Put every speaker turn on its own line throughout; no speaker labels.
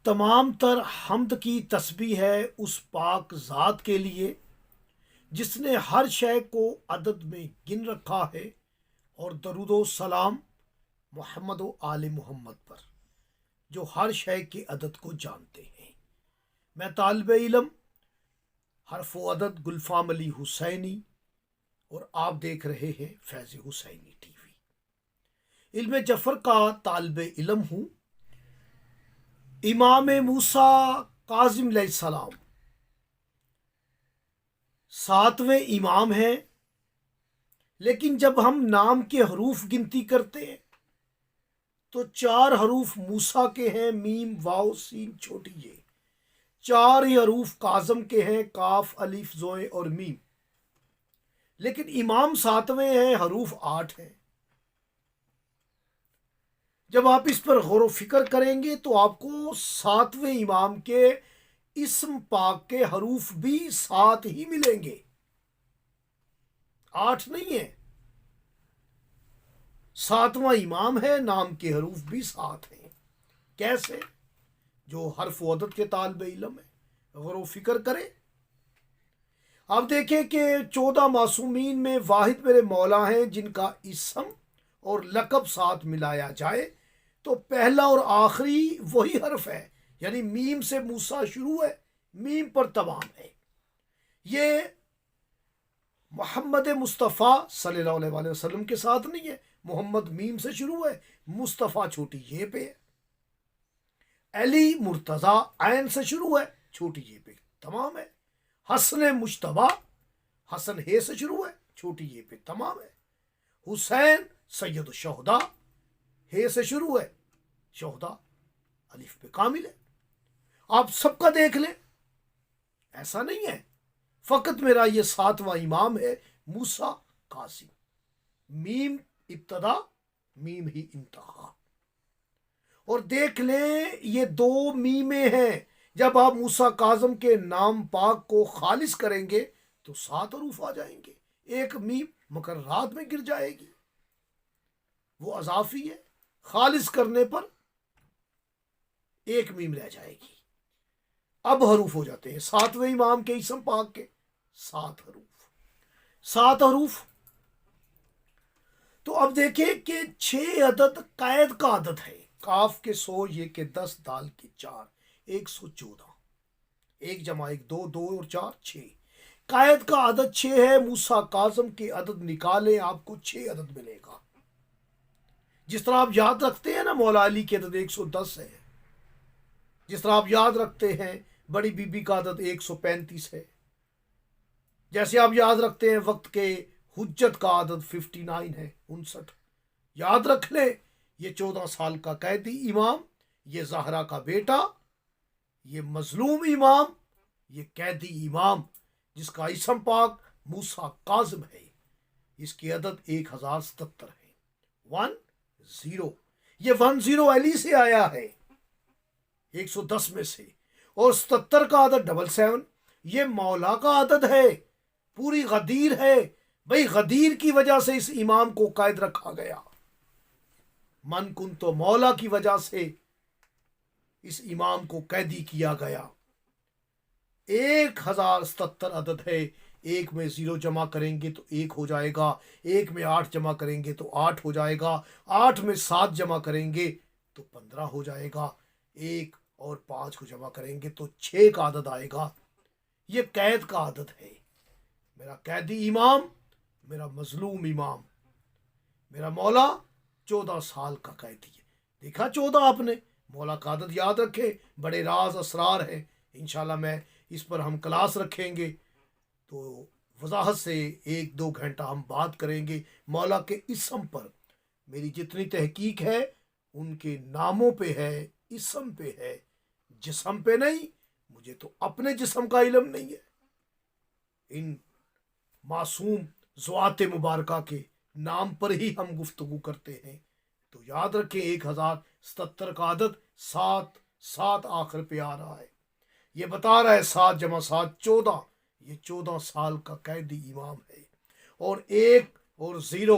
تمام تر حمد کی تسبیح ہے اس پاک ذات کے لیے جس نے ہر شے کو عدد میں گن رکھا ہے، اور درود و سلام محمد و آل محمد پر جو ہر شے کے عدد کو جانتے ہیں۔ میں طالب علم حرف و عدد گلفام علی حسینی، اور آپ دیکھ رہے ہیں فیض حسینی ٹی وی۔ علم جفر کا طالب علم ہوں۔ امام موسیٰ کاظم علیہ السلام 7ویں امام ہیں، لیکن جب ہم نام کے حروف گنتی کرتے ہیں تو 4 حروف موسیٰ کے ہیں، میم واو سین چھوٹی یہ، 4 ہی حروف کاظم کے ہیں، کاف الف زوئے اور میم، لیکن امام 7ویں ہیں، حروف 8 ہیں۔ جب آپ اس پر غور و فکر کریں گے تو آپ کو 7ویں امام کے اسم پاک کے حروف بھی 7 ہی ملیں گے، 8 نہیں ہے۔ 7واں امام ہے، نام کے حروف بھی 7 ہیں۔ کیسے؟ جو حرف و عدد کے طالب علم ہے غور و فکر کریں۔ آپ دیکھیں کہ 14 معصومین میں واحد میرے مولا ہیں جن کا اسم اور لقب ساتھ ملایا جائے تو پہلا اور آخری وہی حرف ہے، یعنی میم سے موسیٰ شروع ہے، میم پر تمام ہے۔ یہ محمد مصطفیٰ صلی اللہ علیہ وآلہ وسلم کے ساتھ نہیں ہے، محمد میم سے شروع ہے، مصطفیٰ چھوٹی یہ پہ ہے۔ علی مرتضیٰ عین سے شروع ہے، چھوٹی یہ پہ تمام ہے۔ حسن مجتبیٰ حسن ہے سے شروع ہے، چھوٹی یہ پہ تمام ہے۔ حسین سید الشہداء ہے سے شروع ہے، شہداء الف پہ کامل ہے۔ آپ سب کا دیکھ لیں، ایسا نہیں ہے فقط میرا یہ 7واں امام ہے موسیٰ کاظم، میم ابتدا میم ہی انتہا۔ اور دیکھ لیں یہ 2 میمیں ہیں، جب آپ موسیٰ کاظم کے نام پاک کو خالص کریں گے تو 7 حروف آ جائیں گے، ایک میم مقررات میں گر جائے گی، وہ اضافی ہے، خالص کرنے پر ایک میم رہ جائے گی۔ اب حروف ہو جاتے ہیں 7ویں امام کے اسم پاک کے 7 حروف، 7 حروف۔ تو اب دیکھیں کہ 6 عدد قید کا عدد ہے، کاف کے 100، یہ کے 10، دال کے 4، 114، 1 جمع 1 2، 2 اور 4 6۔ قید کا عدد 6 ہے، موسیٰ کاظم کے عدد نکالیں آپ کو 6 عدد ملے گا۔ جس طرح آپ یاد رکھتے ہیں نا مولا علی کے عدد 110 ہے، جس طرح آپ یاد رکھتے ہیں بڑی بی بی کا عدد 135 ہے، جیسے آپ یاد رکھتے ہیں وقت کے حجت کا عدد 59 ہے، 59۔ یاد رکھ لیں یہ 14 سال کا قیدی امام، یہ زہرا کا بیٹا، یہ مظلوم امام، یہ قیدی امام جس کا اسم پاک موسیٰ کاظم ہے، اس کی عدد 1077 ہے، 10۔ یہ 10 علی سے آیا ہے 110 میں سے، اور 77 کا عدد 77 یہ مولا کا عدد ہے، پوری غدیر ہے بھئی، غدیر کی وجہ سے اس امام کو قائد رکھا گیا، من کن تو مولا کی وجہ سے اس امام کو قیدی کیا گیا۔ 1077 عدد ہے، ایک میں 0 جمع کریں گے تو 1 ہو جائے گا، ایک میں 8 جمع کریں گے تو 8 ہو جائے گا، 8 میں 7 جمع کریں گے تو 15 ہو جائے گا، 1 اور 5 کو جمع کریں گے تو 6 کا عدد آئے گا۔ یہ قید کا عدد ہے، میرا قیدی امام، میرا مظلوم امام، میرا مولا 14 سال کا قیدی ہے۔ دیکھا 14 آپ نے، مولا کا عدد یاد رکھے، بڑے راز اسرار ہے، انشاءاللہ میں اس پر ہم کلاس رکھیں گے تو وضاحت سے 1-2 گھنٹہ ہم بات کریں گے مولا کے اسم پر۔ میری جتنی تحقیق ہے ان کے ناموں پہ ہے، اسم پہ ہے، جسم پہ نہیں، مجھے تو اپنے جسم کا علم نہیں ہے، ان معصوم ذوات مبارکہ کے نام پر ہی ہم گفتگو کرتے ہیں۔ تو یاد رکھیں 1077 کا عدد 7 آخر پہ آ رہا ہے، یہ بتا رہا ہے 7 جمع 7 14، یہ 14 سال کا قیدی امام ہے۔ اور 1 اور 0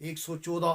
114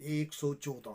114,